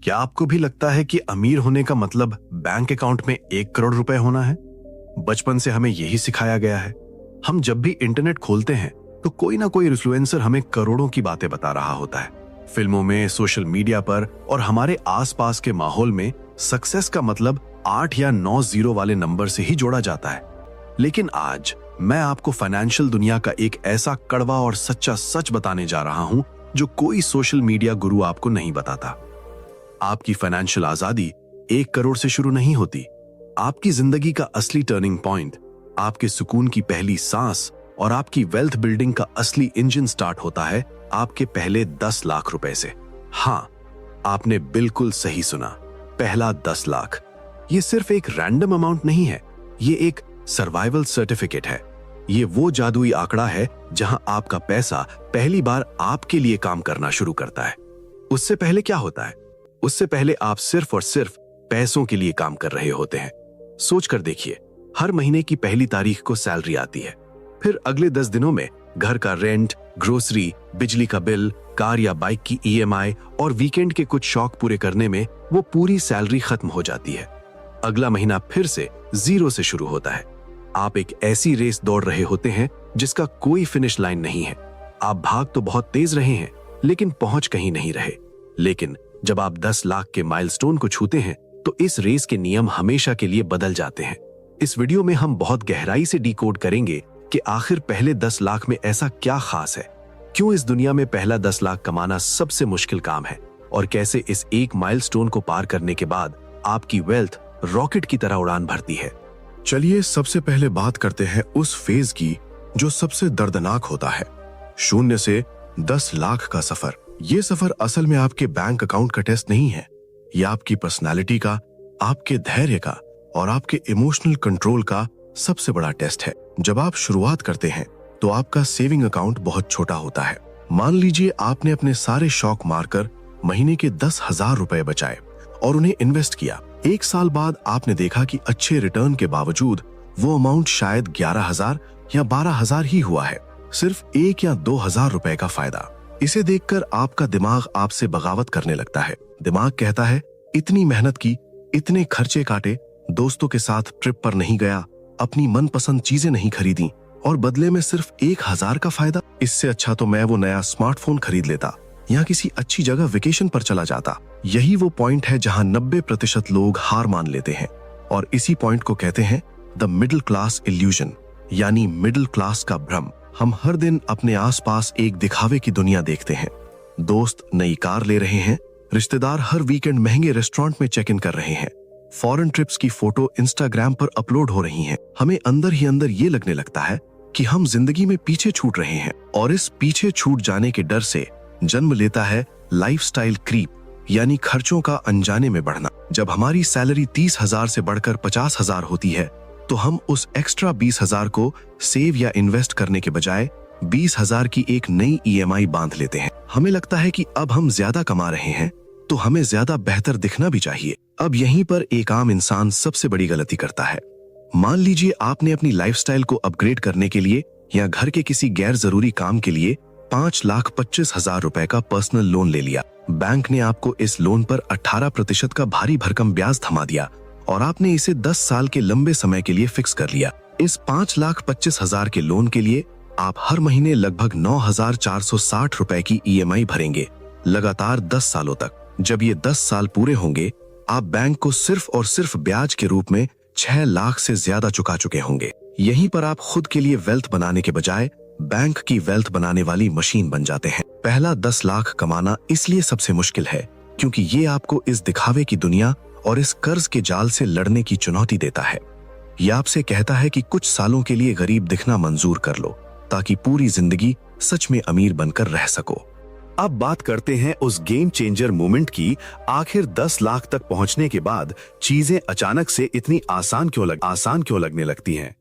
क्या आपको भी लगता है कि अमीर होने का मतलब बैंक अकाउंट में 1 करोड़ रुपए होना है? बचपन से हमें यही सिखाया गया है। हम जब भी इंटरनेट खोलते हैं तो कोई ना कोई इन्फ्लुएंसर हमें करोड़ों की बातें बता रहा होता है। फिल्मों में, सोशल मीडिया पर और हमारे आसपास के माहौल में सक्सेस का मतलब 8 या 9 जीरो वाले नंबर से ही जोड़ा जाता है। लेकिन आज मैं आपको फाइनेंशियल दुनिया का एक ऐसा कड़वा और सच्चा सच बताने जा रहा हूं जो कोई सोशल मीडिया गुरु आपको नहीं बताता। आपकी फाइनेंशियल आजादी 1 करोड़ से शुरू नहीं होती। आपकी जिंदगी का असली टर्निंग पॉइंट, आपके सुकून की पहली सांस और आपकी वेल्थ बिल्डिंग का असली इंजन स्टार्ट होता है आपके पहले 10 लाख रुपए से। हाँ, आपने बिल्कुल सही सुना, पहला 10 लाख। ये सिर्फ एक रैंडम अमाउंट नहीं है, ये एक सर्वाइवल सर्टिफिकेट है। ये वो जादुई आंकड़ा है जहां आपका पैसा पहली बार आपके लिए काम करना शुरू करता है। उससे पहले क्या होता है? उससे पहले आप सिर्फ और सिर्फ पैसों के लिए काम कर रहे होते हैं। सोच कर देखिए, हर महीने की पहली तारीख को सैलरी आती है, फिर अगले 10 दिनों में घर का रेंट, ग्रोसरी, बिजली का बिल, कार या बाइक की EMI और वीकेंड के कुछ शौक पूरे करने में वो पूरी सैलरी खत्म हो जाती है। अगला महीना फिर से जीरो से शुरू होता है। आप एक ऐसी रेस दौड़ रहे होते हैं जिसका कोई फिनिश लाइन नहीं है। आप भाग तो बहुत तेज रहे हैं, लेकिन पहुंच कहीं नहीं रहे। लेकिन जब आप 10 लाख के माइलस्टोन को छूते हैं तो इस रेस के नियम हमेशा के लिए बदल जाते हैं। इस वीडियो में हम बहुत गहराई से डिकोड करेंगे कि आखिर पहले 10 लाख में ऐसा क्या खास है, क्यों इस दुनिया में पहला 10 लाख कमाना सबसे मुश्किल काम है और कैसे इस एक माइलस्टोन को पार करने के बाद आपकी वेल्थ रॉकेट की तरह उड़ान भरती है। चलिए सबसे पहले बात करते हैं उस फेज की जो सबसे दर्दनाक होता है, 0 से 10 लाख का सफर। ये सफर असल में आपके बैंक अकाउंट का टेस्ट नहीं है, ये आपकी पर्सनालिटी का, आपके धैर्य का और आपके इमोशनल कंट्रोल का सबसे बड़ा टेस्ट है। जब आप शुरुआत करते हैं तो आपका सेविंग अकाउंट बहुत छोटा होता है। मान लीजिए आपने अपने सारे शौक मारकर महीने के 10,000 रुपए बचाए और उन्हें इन्वेस्ट किया। 1 साल बाद आपने देखा कि अच्छे रिटर्न के बावजूद वो अमाउंट शायद 11,000 या 12,000 ही हुआ है, सिर्फ 1 या 2,000 रुपए का फायदा। इसे देखकर आपका दिमाग आपसे बगावत करने लगता है। दिमाग कहता है, इतनी मेहनत की, इतने खर्चे काटे, दोस्तों के साथ ट्रिप पर नहीं गया, अपनी मनपसंद चीजें नहीं खरीदी और बदले में सिर्फ 1,000 का फायदा। इससे अच्छा तो मैं वो नया स्मार्टफोन खरीद लेता या किसी अच्छी जगह वेकेशन पर चला जाता। यही वो पॉइंट है जहां 90% लोग हार मान लेते हैं और इसी पॉइंट को कहते हैं द मिडिल क्लास इल्यूजन, यानी मिडिल क्लास का भ्रम। हम हर दिन अपने आसपास एक दिखावे की दुनिया देखते हैं। दोस्त नई कार ले रहे हैं, रिश्तेदार हर वीकेंड महंगे रेस्टोरेंट में चेक इन कर रहे हैं, फॉरेन ट्रिप्स की फोटो इंस्टाग्राम पर अपलोड हो रही हैं। हमें अंदर ही अंदर ये लगने लगता है कि हम जिंदगी में पीछे छूट रहे हैं और इस पीछे छूट जाने के डर से जन्म लेता है लाइफस्टाइल क्रीप, यानी खर्चों का अनजाने में बढ़ना। जब हमारी सैलरी 30,000 से बढ़कर 50,000 होती है तो हम उस एक्स्ट्रा 20,000 को सेव या इन्वेस्ट करने के बजाय 20,000 की एक नई EMI बांध लेते हैं। हमें लगता है कि अब हम ज्यादा कमा रहे हैं तो हमें ज्यादा बेहतर दिखना भी चाहिए। अब यहीं पर एक आम इंसान सबसे बड़ी गलती करता है। मान लीजिए आपने अपनी लाइफस्टाइल को अपग्रेड करने के लिए या घर के किसी गैर जरूरी काम के लिए 5,25,000 रुपए का पर्सनल लोन ले लिया। बैंक ने आपको इस लोन पर 18% का भारी भरकम ब्याज थमा दिया और आपने इसे 10 साल के लंबे समय के लिए फिक्स कर लिया। इस 5,25,000 के लोन के लिए आप हर महीने लगभग 9,460 रुपए की EMI भरेंगे, लगातार 10 सालों तक। जब ये 10 साल पूरे होंगे, आप बैंक को सिर्फ और सिर्फ ब्याज के रूप में 6 लाख से ज्यादा चुका चुके होंगे। यहीं पर आप खुद के लिए वेल्थ बनाने के बजाय बैंक की वेल्थ बनाने वाली मशीन बन जाते हैं। पहला 10 लाख कमाना इसलिए सबसे मुश्किल है क्योंकि ये आपको इस दिखावे की दुनिया और इस कर्ज के जाल से लड़ने की चुनौती देता है। यह आपसे कहता है कि कुछ सालों के लिए गरीब दिखना मंजूर कर लो ताकि पूरी जिंदगी सच में अमीर बनकर रह सको। अब बात करते हैं उस गेम चेंजर मोमेंट की। आखिर 10 लाख तक पहुंचने के बाद चीजें अचानक से इतनी आसान क्यों लगने लगती हैं?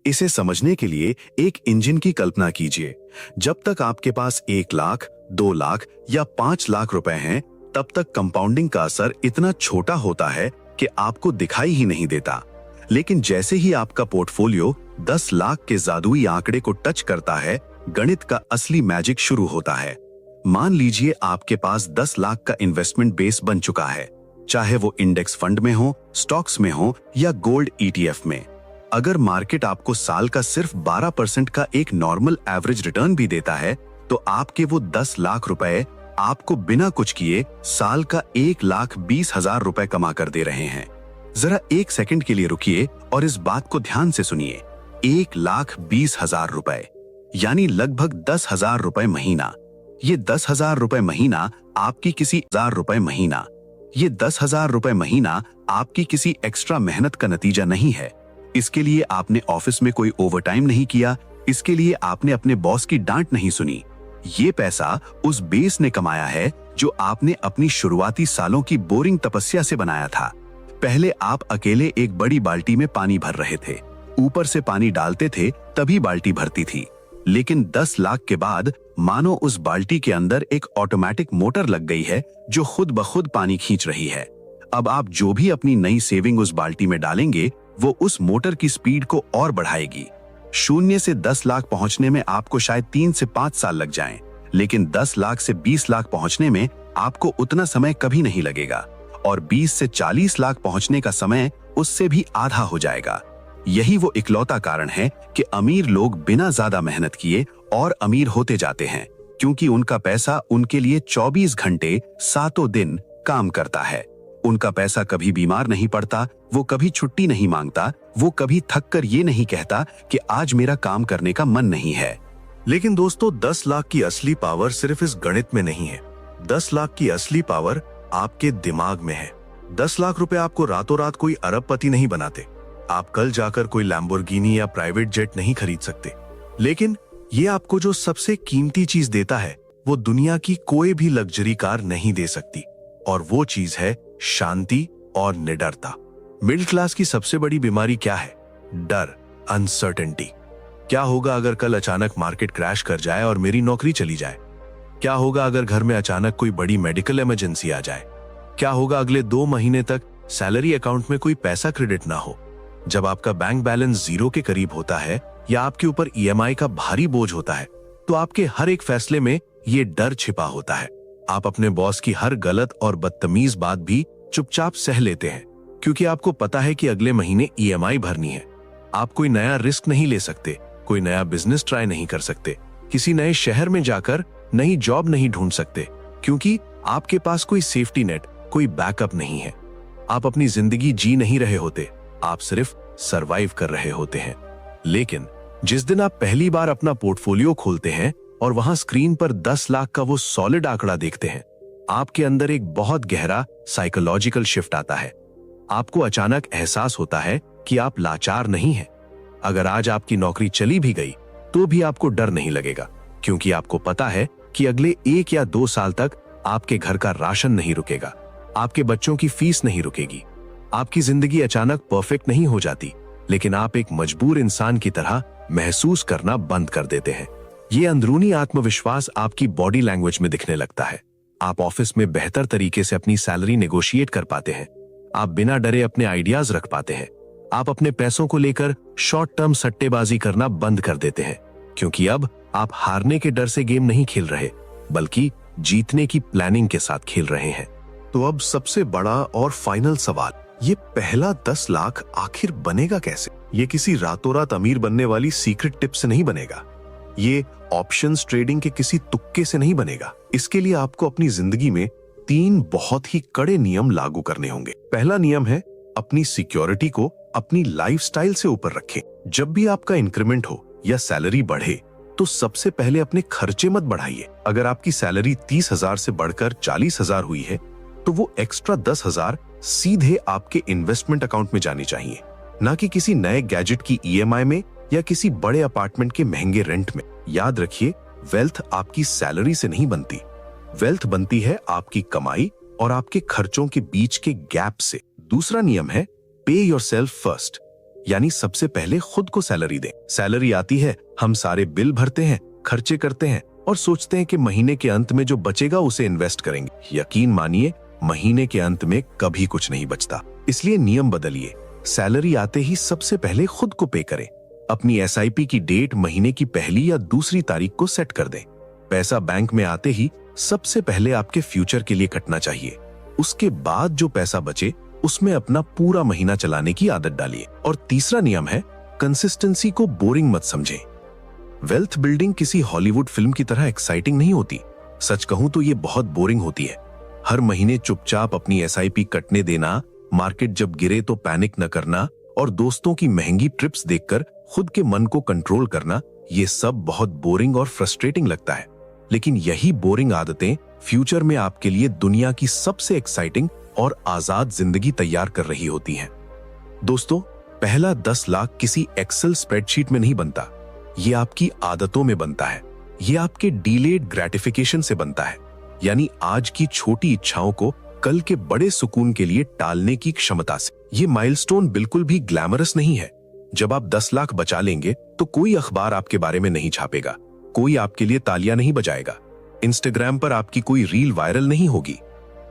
इसे समझने के लिए एक इंजन की कल्पना कीजिए। जब तक आपके पास 1 लाख, 2 लाख या 5 लाख रुपए हैं, तब तक कंपाउंडिंग का असर इतना छोटा होता है कि आपको दिखाई ही नहीं देता। लेकिन जैसे ही आपका पोर्टफोलियो 10 लाख के जादुई आंकड़े को टच करता है, गणित का असली मैजिक शुरू होता है। मान लीजिए आपके पास 10 लाख का इन्वेस्टमेंट बेस बन चुका है, चाहे वो इंडेक्स फंड में हो, स्टॉक्स में हो या गोल्ड ETF में। अगर मार्केट आपको साल का सिर्फ 12% का एक नॉर्मल एवरेज रिटर्न भी देता है, तो आपके वो 10 लाख रुपए आपको बिना कुछ किए साल का 1,20,000 रुपए कमा कर दे रहे हैं। जरा एक सेकंड के लिए रुकिए और इस बात को ध्यान से सुनिए। 1,20,000 रुपए यानी लगभग 10,000 रुपए महीना। ये 10,000 रुपए महीना आपकी किसी 1,000 रुपए महीना, ये 10,000 रुपए महीना आपकी किसी एक्स्ट्रा मेहनत का नतीजा नहीं है। इसके लिए आपने ऑफिस में कोई ओवरटाइम नहीं किया, इसके लिए आपने अपने बॉस की डांट नहीं सुनी। ये पैसा उस बेस ने कमाया है जो आपने अपनी शुरुआती सालों की बोरिंग तपस्या से बनाया था। पहले आप अकेले एक बड़ी बाल्टी में पानी भर रहे थे, ऊपर से पानी डालते थे तभी बाल्टी भरती थी। लेकिन 10 लाख के बाद मानो उस बाल्टी के अंदर एक ऑटोमेटिक मोटर लग गई है जो खुद ब खुद पानी खींच रही है। अब आप जो भी अपनी नई सेविंग उस बाल्टी में डालेंगे वो उस मोटर की स्पीड को और बढ़ाएगी। 0 से 10 लाख पहुंचने में आपको शायद 3 से 5 साल लग जाएं, लेकिन 10 लाख से 20 लाख पहुंचने में आपको उतना समय कभी नहीं लगेगा और 20 से 40 लाख पहुंचने का समय उससे भी आधा हो जाएगा। यही वो इकलौता कारण है कि अमीर लोग बिना ज्यादा मेहनत किए और अमीर होते जाते हैं, क्योंकि उनका पैसा उनके लिए 24 घंटे 7 दिन काम करता है। उनका पैसा कभी बीमार नहीं पड़ता, वो कभी छुट्टी नहीं मांगता, वो कभी थक कर ये नहीं कहता कि आज मेरा काम करने का मन नहीं है। लेकिन दोस्तों, 10 लाख की असली पावर सिर्फ इस गणित में नहीं है। 10 लाख की असली पावर आपके दिमाग में है। 10 लाख रुपए आपको रातों रात कोई अरबपति नहीं बनाते। आप कल जाकर कोई लैम्बोर्गिनी या प्राइवेट जेट नहीं खरीद सकते, लेकिन ये आपको जो सबसे कीमती चीज देता है वो दुनिया की कोई भी लग्जरी कार नहीं दे सकती, और वो चीज है शांति और निडरता। मिडिल क्लास की सबसे बड़ी बीमारी क्या है? डर, अनसर्टेनिटी। क्या होगा अगर कल अचानक मार्केट क्रैश कर जाए और मेरी नौकरी चली जाए? क्या होगा अगर घर में अचानक कोई बड़ी मेडिकल इमरजेंसी आ जाए? क्या होगा अगले 2 महीने तक सैलरी अकाउंट में कोई पैसा क्रेडिट ना हो? जब आपका बैंक बैलेंस 0 के करीब होता है या आपके ऊपर EMI का भारी बोझ होता है, तो आपके हर एक फैसले में ये डर छिपा होता है। आप अपने बॉस की हर गलत और बदतमीज बात भी चुपचाप सह लेते हैं, क्योंकि आपको पता है कि अगले महीने EMI भरनी है। आप कोई नया रिस्क नहीं ले सकते, कोई नया बिजनेस ट्राई नहीं कर सकते, किसी नए शहर में जाकर नई जॉब नहीं ढूंढ सकते, क्योंकि आपके पास कोई सेफ्टी नेट, कोई बैकअप नहीं है। आप अपनी जिंदगी जी नहीं रहे होते, आप सिर्फ सरवाइव कर रहे होते हैं। लेकिन जिस दिन आप पहली बार अपना पोर्टफोलियो खोलते हैं और वहां स्क्रीन पर 10 लाख का वो सॉलिड आंकड़ा देखते हैं, आपके अंदर एक बहुत गहरा साइकोलॉजिकल शिफ्ट आता है। आपको अचानक एहसास होता है कि आप लाचार नहीं हैं। अगर आज आपकी नौकरी चली भी गई तो भी आपको डर नहीं लगेगा, क्योंकि आपको पता है कि अगले 1 या 2 साल तक आपके घर का राशन नहीं रुकेगा, आपके बच्चों की फीस नहीं रुकेगी। आपकी जिंदगी अचानक परफेक्ट नहीं हो जाती, लेकिन आप एक मजबूर इंसान की तरह महसूस करना बंद कर देते हैं। ये अंदरूनी आत्मविश्वास आपकी बॉडी लैंग्वेज में दिखने लगता है। आप ऑफिस में बेहतर तरीके से अपनी सैलरी नेगोशिएट कर पाते हैं। आप बिना डरे अपने आइडियाज रख पाते हैं। आप अपने पैसों को लेकर शॉर्ट टर्म सट्टेबाजी करना बंद कर देते हैं, क्योंकि अब आप हारने के डर से गेम नहीं खेल रहे, बल्कि जीतने की प्लानिंग के साथ खेल रहे हैं। तो अब सबसे बड़ा और फाइनल सवाल, ये पहला 10 लाख आखिर बनेगा कैसे? ये किसी रातों रात अमीर बनने वाली सीक्रेट टिप से नहीं बनेगा। ये ऑप्शंस ट्रेडिंग के किसी तुक्के से नहीं बनेगा। इसके लिए आपको अपनी जिंदगी में 3 बहुत ही कड़े नियम लागू करने होंगे। पहला नियम है, अपनी सिक्योरिटी को अपनी लाइफस्टाइल से ऊपर रखें। जब भी आपका इंक्रीमेंट हो या सैलरी बढ़े, तो सबसे पहले अपने खर्चे मत बढ़ाइए। अगर आपकी सैलरी 30,000 से बढ़कर 40,000 हुई है, तो वो एक्स्ट्रा 10,000 सीधे आपके इन्वेस्टमेंट अकाउंट में जानी चाहिए, ना कि किसी नए गैजेट की EMI में या किसी बड़े अपार्टमेंट के महंगे रेंट में। याद रखिए, वेल्थ आपकी सैलरी से नहीं बनती, वेल्थ बनती है आपकी कमाई और आपके खर्चों के बीच के गैप से। दूसरा नियम है, पे योरसेल्फ फर्स्ट, यानी सबसे पहले खुद को सैलरी दें। सैलरी आती है, हम सारे बिल भरते हैं, खर्चे करते हैं और सोचते हैं कि महीने के अंत में जो बचेगा उसे इन्वेस्ट करेंगे। यकीन मानिए, महीने के अंत में कभी कुछ नहीं बचता। इसलिए नियम बदलिए, सैलरी आते ही सबसे पहले खुद को पे करें। अपनी SIP की डेट महीने की पहली या दूसरी तारीख को सेट कर दें। पैसा बैंक में आते ही सबसे पहले आपके फ्यूचर के लिए कटना चाहिए। उसके बाद जो पैसा बचे उसमें अपना पूरा महीना चलाने की आदत डालिए। और तीसरा नियम है, कंसिस्टेंसी को बोरिंग मत समझें। वेल्थ बिल्डिंग किसी हॉलीवुड फिल्म की तरह एक्साइटिंग नहीं होती। सच कहूं तो ये बहुत बोरिंग होती है। हर महीने चुपचाप अपनी SIP कटने देना, मार्केट जब गिरे तो पैनिक न करना और दोस्तों की महंगी ट्रिप्स देखकर खुद के मन को कंट्रोल करना, ये सब बहुत बोरिंग और फ्रस्ट्रेटिंग लगता है। लेकिन यही बोरिंग आदतें फ्यूचर में आपके लिए दुनिया की सबसे एक्साइटिंग और आजाद जिंदगी तैयार कर रही होती हैं। दोस्तों, पहला 10 लाख किसी एक्सेल स्प्रेडशीट में नहीं बनता, ये आपकी आदतों में बनता है। ये आपके डिलेड ग्रेटिफिकेशन से बनता है, यानी आज की छोटी इच्छाओं को कल के बड़े सुकून के लिए टालने की क्षमता से। ये माइलस्टोन बिल्कुल भी ग्लैमरस नहीं है। जब आप 10 लाख बचा लेंगे तो कोई अखबार आपके बारे में नहीं छापेगा, कोई आपके लिए तालियां नहीं बजाएगा, इंस्टाग्राम पर आपकी कोई रील वायरल नहीं होगी।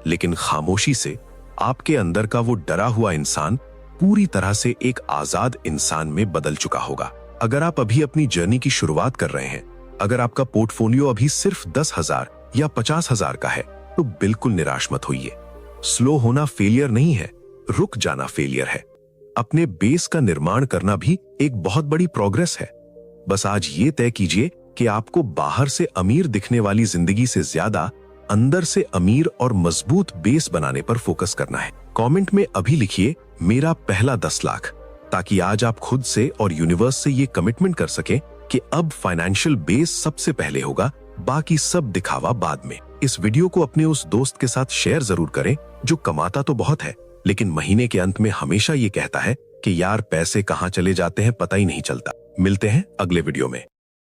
लेकिन खामोशी से आपके अंदर का वो डरा हुआ इंसान पूरी तरह से एक आजाद इंसान में बदल चुका होगा। अगर आप अभी अपनी जर्नी की शुरुआत कर रहे हैं, अगर आपका पोर्टफोलियो अभी सिर्फ 10,000 या 50,000 का है, तो बिल्कुल निराश मत होइए। स्लो होना फेलियर नहीं है, रुक जाना फेलियर है। अपने बेस का निर्माण करना भी एक बहुत बड़ी प्रोग्रेस है। बस आज ये तय कीजिए कि आपको बाहर से अमीर दिखने वाली जिंदगी से ज्यादा अंदर से अमीर और मजबूत बेस बनाने पर फोकस करना है। कमेंट में अभी लिखिए, मेरा पहला 10 लाख, ताकि आज आप खुद से और यूनिवर्स से ये कमिटमेंट कर सकें कि अब फाइनेंशियल बेस सबसे पहले होगा, बाकी सब दिखावा बाद में। इस वीडियो को अपने उस दोस्त के साथ शेयर जरूर करें जो कमाता तो बहुत है, लेकिन महीने के अंत में हमेशा ये कहता है कि यार पैसे कहां चले जाते हैं पता ही नहीं चलता। मिलते हैं अगले वीडियो में।